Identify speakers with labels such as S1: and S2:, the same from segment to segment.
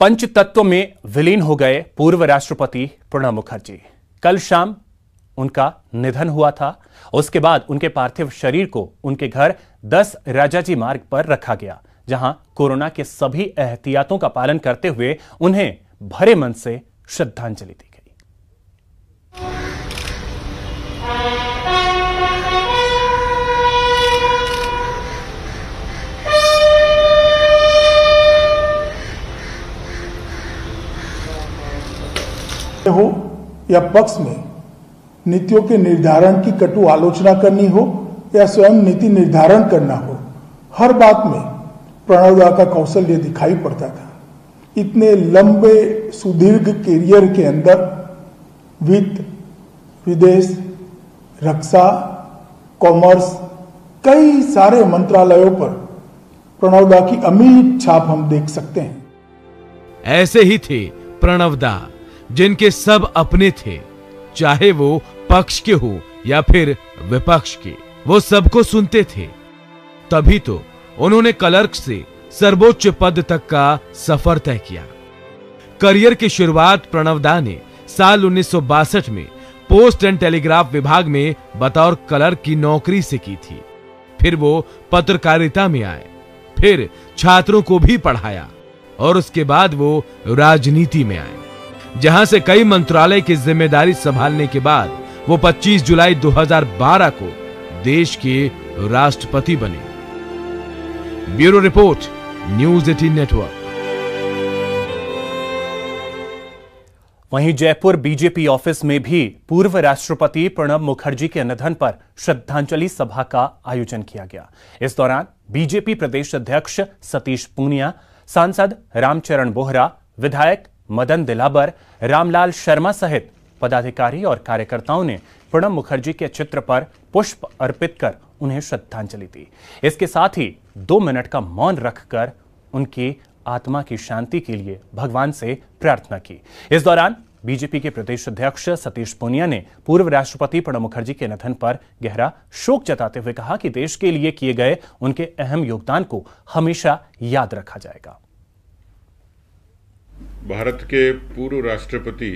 S1: पंचतत्व में विलीन हो गए पूर्व राष्ट्रपति प्रणब मुखर्जी। कल शाम उनका निधन हुआ था। उसके बाद उनके पार्थिव शरीर को उनके घर 10 राजाजी मार्ग पर रखा गया, जहां कोरोना के सभी एहतियातों का पालन करते हुए उन्हें भरे मन से श्रद्धांजलि दी गई।
S2: हो या पक्ष में नीतियों के निर्धारण की कटु आलोचना करनी हो या स्वयं नीति निर्धारण करना हो, हर बात में प्रणब दा का कौशल्य दिखाई पड़ता था। इतने लंबे सुदीर्घ कैरियर के अंदर वित्त, विदेश, रक्षा, कॉमर्स, कई सारे मंत्रालयों पर प्रणब दा की अमिट छाप हम देख सकते हैं।
S3: ऐसे ही थे प्रणब दा, जिनके सब अपने थे, चाहे वो पक्ष के हो या फिर विपक्ष के, वो सबको सुनते थे। तभी तो उन्होंने क्लर्क से सर्वोच्च पद तक का सफर तय किया। करियर की शुरुआत प्रणब दा ने साल 1962 में पोस्ट एंड टेलीग्राफ विभाग में बतौर क्लर्क की नौकरी से की थी। फिर वो पत्रकारिता में आए, फिर छात्रों को भी पढ़ाया और उसके बाद वो राजनीति में आए, जहां से कई मंत्रालय की जिम्मेदारी संभालने के बाद वो 25 जुलाई 2012 को देश के राष्ट्रपति बने। Bureau report, news 18 network.
S1: वहीं जयपुर बीजेपी ऑफिस में भी पूर्व राष्ट्रपति प्रणब मुखर्जी के निधन पर श्रद्धांजलि सभा का आयोजन किया गया। इस दौरान बीजेपी प्रदेश अध्यक्ष सतीश पूनिया, सांसद रामचरण बोहरा, विधायक मदन दिलाबर, रामलाल शर्मा सहित पदाधिकारी और कार्यकर्ताओं ने प्रणब मुखर्जी के चित्र पर पुष्प अर्पित कर उन्हें श्रद्धांजलि दी। इसके साथ ही 2 मिनट का मौन रखकर उनकी आत्मा की शांति के लिए भगवान से प्रार्थना की। इस दौरान बीजेपी के प्रदेश अध्यक्ष सतीश पूनिया ने पूर्व राष्ट्रपति प्रणब मुखर्जी के निधन पर गहरा शोक जताते हुए कहा कि देश के लिए किए गए उनके अहम योगदान को हमेशा याद रखा जाएगा।
S4: भारत के पूर्व राष्ट्रपति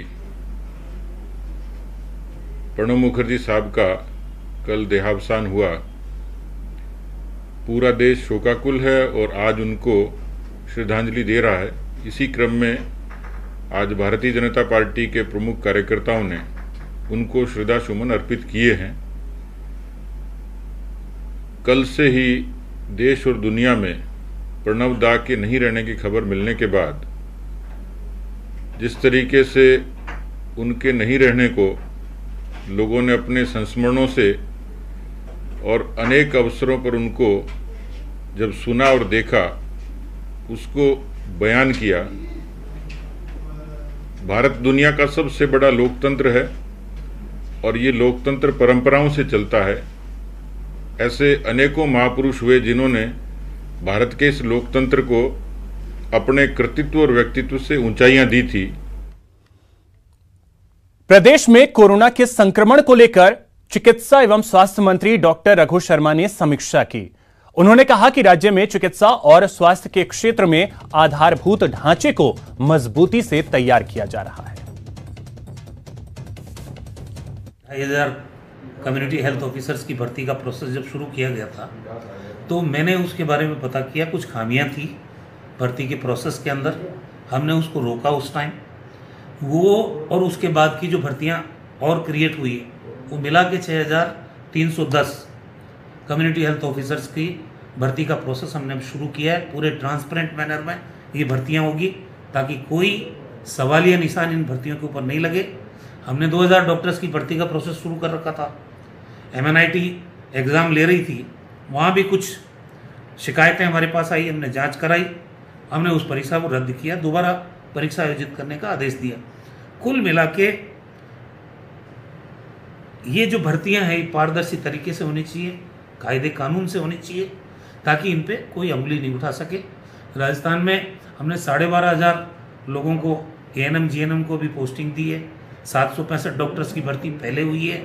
S4: प्रणब मुखर्जी साहब का कल देहावसान हुआ। पूरा देश शोकाकुल है और आज उनको श्रद्धांजलि दे रहा है। इसी क्रम में आज भारतीय जनता पार्टी के प्रमुख कार्यकर्ताओं ने उनको श्रद्धा सुमन अर्पित किए हैं। कल से ही देश और दुनिया में प्रणब दा के नहीं रहने की खबर मिलने के बाद जिस तरीके से उनके नहीं रहने को लोगों ने अपने संस्मरणों से और अनेक अवसरों पर उनको जब सुना और देखा, उसको बयान किया। भारत दुनिया का सबसे बड़ा लोकतंत्र है और ये लोकतंत्र परंपराओं से चलता है। ऐसे अनेकों महापुरुष हुए जिन्होंने भारत के इस लोकतंत्र को अपने कृतित्व और व्यक्तित्व से ऊंचाइयां दी थी।
S1: प्रदेश में कोरोना के संक्रमण को लेकर चिकित्सा एवं स्वास्थ्य मंत्री डॉक्टर रघु शर्मा ने समीक्षा की। उन्होंने कहा कि राज्य में चिकित्सा और स्वास्थ्य के क्षेत्र में आधारभूत ढांचे को मजबूती से तैयार किया जा रहा है।
S5: 2000 कम्युनिटी हेल्थ ऑफिसर्स की भर्ती का प्रोसेस जब शुरू किया गया था तो मैंने उसके बारे में पता किया। कुछ खामियां थी भर्ती के प्रोसेस के अंदर, हमने उसको रोका उस टाइम। वो और उसके बाद की जो भर्तियां और क्रिएट हुई वो मिला के 6310 कम्युनिटी हेल्थ ऑफिसर्स की भर्ती का प्रोसेस हमने शुरू किया है। पूरे ट्रांसपेरेंट मैनर में ये भर्तियां होगी ताकि कोई सवालिया निशान इन भर्तियों के ऊपर नहीं लगे। हमने 2000 डॉक्टर्स की भर्ती का प्रोसेस शुरू कर रखा था। MNIT एग्ज़ाम ले रही थी, वहाँ भी कुछ शिकायतें हमारे पास आई, हमने जांच कराई, हमने उस परीक्षा को रद्द किया, दोबारा परीक्षा आयोजित करने का आदेश दिया। कुल मिला के ये जो भर्तियां हैं पारदर्शी तरीके से होनी चाहिए, कायदे कानून से होनी चाहिए, ताकि इन पे कोई अंगुली नहीं उठा सके। राजस्थान में हमने 12,500 लोगों को ANM GNM को भी पोस्टिंग दी है। 765 डॉक्टर्स की भर्ती पहले हुई है।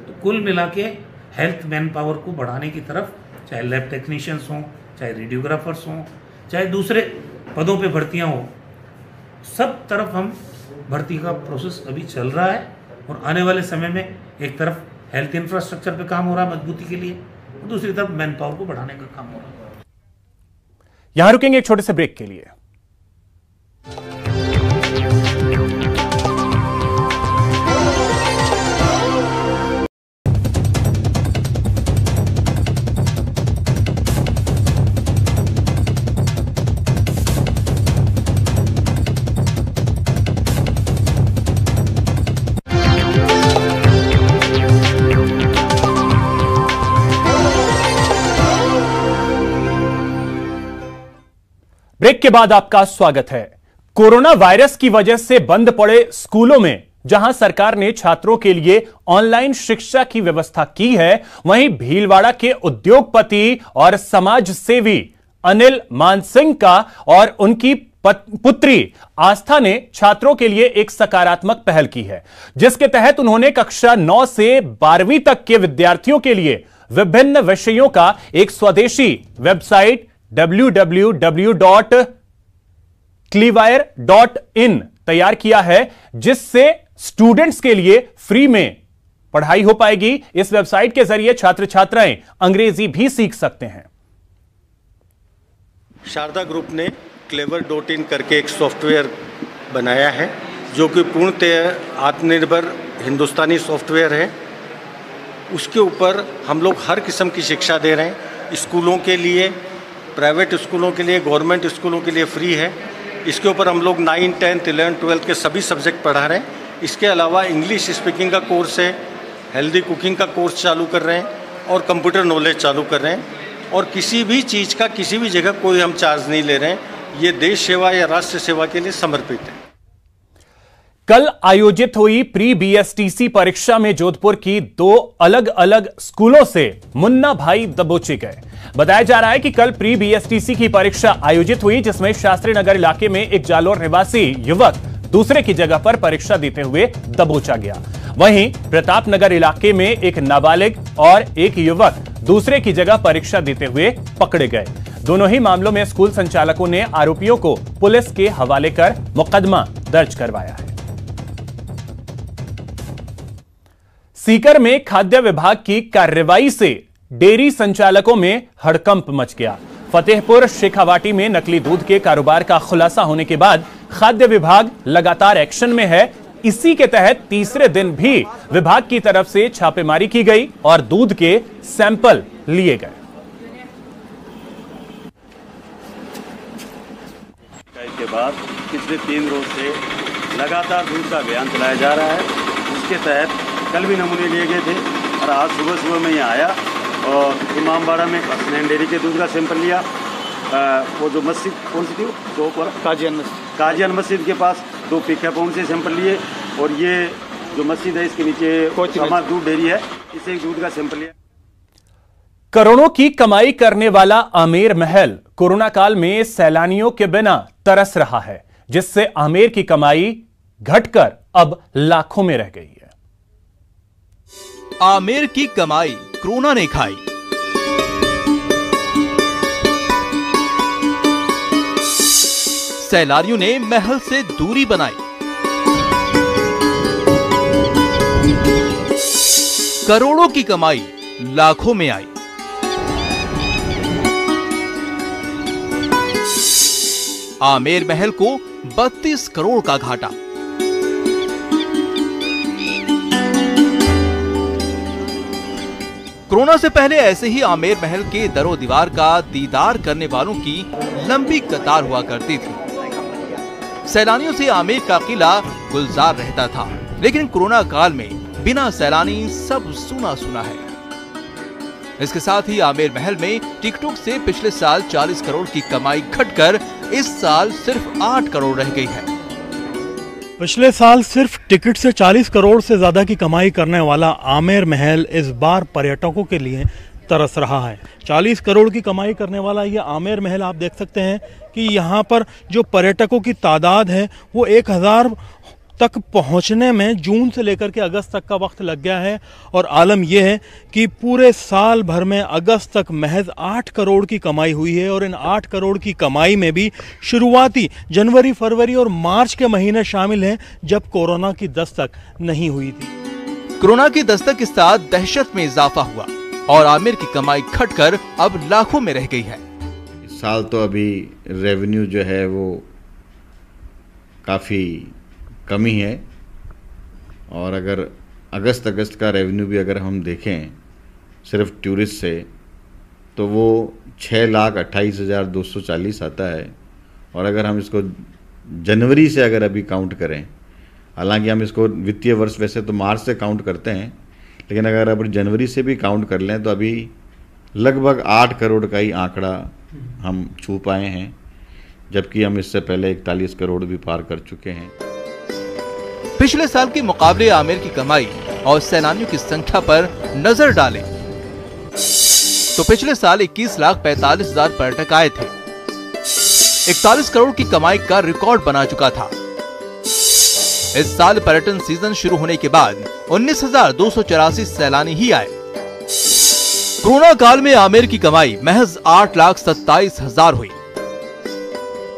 S5: तो कुल मिला के हेल्थ मैन पावर को बढ़ाने की तरफ, चाहे लैब टेक्नीशियंस हों, चाहे रेडियोग्राफर्स हों, चाहे दूसरे पदों पे भर्तियां हों, सब तरफ हम भर्ती का प्रोसेस अभी चल रहा है और आने वाले समय में एक तरफ हेल्थ इंफ्रास्ट्रक्चर पे काम हो रहा है मजबूती के लिए, और दूसरी तरफ मैन पावर को बढ़ाने का काम हो रहा है।
S1: यहां रुकेंगे एक छोटे से ब्रेक के लिए। ब्रेक के बाद आपका स्वागत है। कोरोना वायरस की वजह से बंद पड़े स्कूलों में जहां सरकार ने छात्रों के लिए ऑनलाइन शिक्षा की व्यवस्था की है, वहीं भीलवाड़ा के उद्योगपति और समाज सेवी अनिल मानसिंह का और उनकी पुत्री आस्था ने छात्रों के लिए एक सकारात्मक पहल की है, जिसके तहत उन्होंने कक्षा 9 से 12वीं तक के विद्यार्थियों के लिए विभिन्न विषयों का एक स्वदेशी वेबसाइट www.clearwire.in तैयार किया है, जिससे स्टूडेंट्स के लिए फ्री में पढ़ाई हो पाएगी। इस वेबसाइट के जरिए छात्र छात्राएं अंग्रेजी भी सीख सकते हैं।
S6: शारदा ग्रुप ने clever.in करके एक सॉफ्टवेयर बनाया है जो कि पूर्णतः आत्मनिर्भर हिंदुस्तानी सॉफ्टवेयर है। उसके ऊपर हम लोग हर किस्म की शिक्षा दे रहे हैं। स्कूलों के लिए, प्राइवेट स्कूलों के लिए, गवर्नमेंट स्कूलों के लिए फ्री है। इसके ऊपर हम लोग 9, 10, 11, 12 के सभी सब्जेक्ट पढ़ा रहे हैं। इसके अलावा इंग्लिश स्पीकिंग का कोर्स है, हेल्दी कुकिंग का कोर्स चालू कर रहे हैं और कंप्यूटर नॉलेज चालू कर रहे हैं। और किसी भी चीज़ का किसी भी जगह कोई हम चार्ज नहीं ले रहे हैं। ये देश सेवा या राष्ट्र सेवा के लिए समर्पित है।
S1: कल आयोजित हुई प्री बीएसटीसी परीक्षा में जोधपुर की 2 अलग अलग स्कूलों से मुन्ना भाई दबोचे गए। बताया जा रहा है कि कल प्री बीएसटीसी की परीक्षा आयोजित हुई, जिसमें शास्त्री नगर इलाके में एक जालोर निवासी युवक दूसरे की जगह पर परीक्षा देते हुए दबोचा गया। वहीं प्रतापनगर इलाके में एक नाबालिग और एक युवक दूसरे की जगह परीक्षा देते हुए पकड़े गए। दोनों ही मामलों में स्कूल संचालकों ने आरोपियों को पुलिस के हवाले कर मुकदमा दर्ज करवाया है। सीकर में खाद्य विभाग की कार्रवाई से डेयरी संचालकों में हड़कंप मच गया। फतेहपुर शेखावाटी में नकली दूध के कारोबार का खुलासा होने के बाद खाद्य विभाग लगातार एक्शन में है। इसी के तहत तीसरे दिन भी विभाग की तरफ से छापेमारी की गई और दूध के सैंपल लिए गए।
S7: के बाद पिछले 3 रोज से लगातार दूध का अभियान चलाया जा रहा है। उसके तहत कल भी नमूने लिए गए थे और आज सुबह मैं यहाँ आया और इमामबाड़ा में हसनैन डेयरी के दूध का सैंपल लिया। वो जो मस्जिद कौन सी थी, वो काजियान मस्जिद के पास 2 पिकअप उनसे सैंपल लिए। और ये जो मस्जिद है इसके नीचे हमारा दूध डेयरी है, इससे एक दूध का सैंपल लिया।
S1: करोड़ों की कमाई करने वाला आमेर महल कोरोना काल में सैलानियों के बिना तरस रहा है, जिससे आमेर की कमाई घटकर अब लाखों में रह गई है।
S8: आमेर की कमाई कोरोना ने खाई। सैलानियों ने महल से दूरी बनाई। करोड़ों की कमाई लाखों में आई। आमेर महल को 32 करोड़ का घाटा। कोरोना से पहले ऐसे ही आमेर महल के दरो दीवार का दीदार करने वालों की लंबी कतार हुआ करती थी। सैलानियों से आमेर का किला गुलजार रहता था, लेकिन कोरोना काल में बिना सैलानी सब सूना सूना है। इसके साथ ही आमेर महल में टिकटॉक से पिछले साल 40 करोड़ की कमाई घटकर इस साल सिर्फ 8 करोड़ रह गई है।
S9: पिछले साल सिर्फ टिकट से 40 करोड़ से ज्यादा की कमाई करने वाला आमेर महल इस बार पर्यटकों के लिए तरस रहा है। 40 करोड़ की कमाई करने वाला ये आमेर महल आप देख सकते हैं कि यहाँ पर जो पर्यटकों की तादाद है वो 1000 तक पहुंचने में जून से लेकर के अगस्त तक का वक्त लग गया है और आलम यह है कि पूरे साल भर में अगस्त तक महज 8 करोड़ की कमाई हुई है और इन 8 करोड़ की कमाई में भी शुरुआती जनवरी, फरवरी और मार्च के महीने शामिल हैं जब कोरोना की दस्तक नहीं हुई थी।
S8: कोरोना की दस्तक के साथ दहशत में इजाफा हुआ और आमिर की कमाई घटकर अब लाखों में रह गई है।
S10: इस साल तो अभी रेवेन्यू जो है वो काफ़ी कमी है और अगर अगस्त का रेवेन्यू भी अगर हम देखें सिर्फ टूरिस्ट से तो वो 6,28,240 आता है और अगर हम इसको जनवरी से अगर अभी काउंट करें, हालांकि हम इसको वित्तीय वर्ष वैसे तो मार्च से काउंट करते हैं, लेकिन अगर अब जनवरी से भी काउंट कर लें तो अभी लगभग 8 करोड़ का ही आंकड़ा हम छू पाए हैं, जबकि हम इससे पहले 41 करोड़ भी पार कर चुके हैं।
S8: पिछले साल के मुकाबले आमिर की कमाई और सैलानियों की संख्या पर नजर डालें तो पिछले साल 21,45,000 पर्यटक आए थे। 41 करोड़ की कमाई का रिकॉर्ड बना चुका था। इस साल पर्यटन सीजन शुरू होने के बाद 19,284 सैलानी ही आए। कोरोना काल में आमिर की कमाई महज 8,27,000 हुई।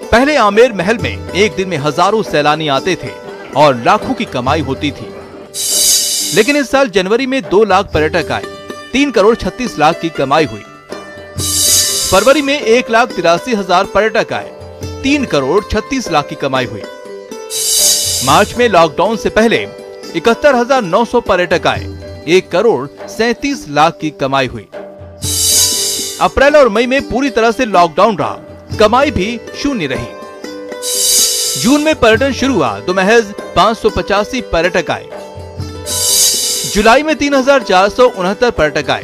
S8: पहले आमिर महल में एक दिन में हजारों सैलानी आते थे और लाखों की कमाई होती थी, लेकिन इस साल जनवरी में 2 लाख पर्यटक आए, 3 करोड़ 36 लाख की कमाई हुई। फरवरी में 1,83,000 पर्यटक आए, 3 करोड़ 36 लाख की कमाई हुई। मार्च में लॉकडाउन से पहले 71,900 पर्यटक आए, 1 करोड़ 37 लाख की कमाई हुई। अप्रैल और मई में पूरी तरह से लॉकडाउन रहा, कमाई भी शून्य रही। जून में पर्यटन शुरू हुआ तो महज 585 पर्यटक आए। जुलाई में 3,469 पर्यटक आए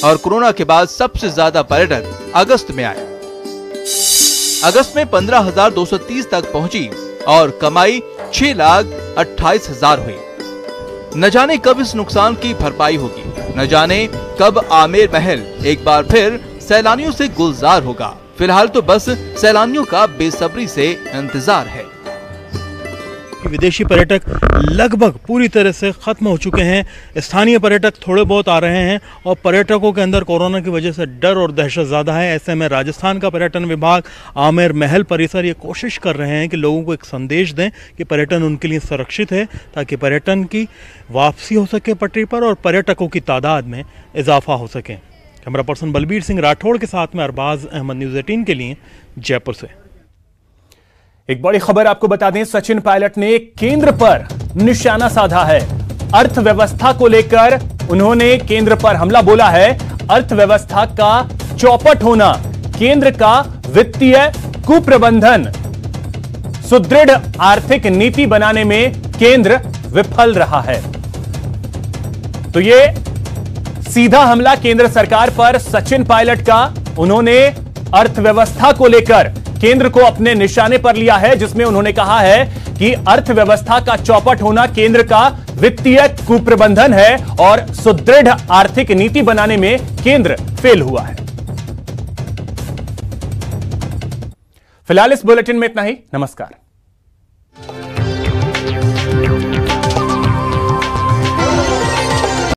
S8: और कोरोना के बाद सबसे ज्यादा पर्यटक अगस्त में आए। अगस्त में 15,230 तक पहुंची और कमाई 6,28,000 हुई। न जाने कब इस नुकसान की भरपाई होगी, न जाने कब आमिर महल एक बार फिर सैलानियों से गुलजार होगा। फिलहाल तो बस सैलानियों का बेसब्री से इंतजार है।
S9: विदेशी पर्यटक लगभग पूरी तरह से खत्म हो चुके हैं। स्थानीय पर्यटक थोड़े बहुत आ रहे हैं और पर्यटकों के अंदर कोरोना की वजह से डर और दहशत ज़्यादा है। ऐसे में राजस्थान का पर्यटन विभाग आमिर महल परिसर ये कोशिश कर रहे हैं कि लोगों को एक संदेश दें कि पर्यटन उनके लिए सुरक्षित है, ताकि पर्यटन की वापसी हो सके पटरी पर और पर्यटकों की तादाद में इजाफा हो सके। कैमरा पर्सन बलबीर सिंह राठौड़ के साथ में अरबाज अहमद, न्यूज़ 18 के लिए जयपुर से।
S1: एक बड़ी खबर आपको बता दें, सचिन पायलट ने केंद्र पर निशाना साधा है। अर्थव्यवस्था को लेकर उन्होंने केंद्र पर हमला बोला है। अर्थव्यवस्था का चौपट होना, केंद्र का वित्तीय कुप्रबंधन, सुदृढ़ आर्थिक नीति बनाने में केंद्र विफल रहा है। तो ये सीधा हमला केंद्र सरकार पर सचिन पायलट का। उन्होंने अर्थव्यवस्था को लेकर केंद्र को अपने निशाने पर लिया है, जिसमें उन्होंने कहा है कि अर्थव्यवस्था का चौपट होना केंद्र का वित्तीय कुप्रबंधन है और सुदृढ़ आर्थिक नीति बनाने में केंद्र फेल हुआ है। फिलहाल इस बुलेटिन में इतना ही। नमस्कार।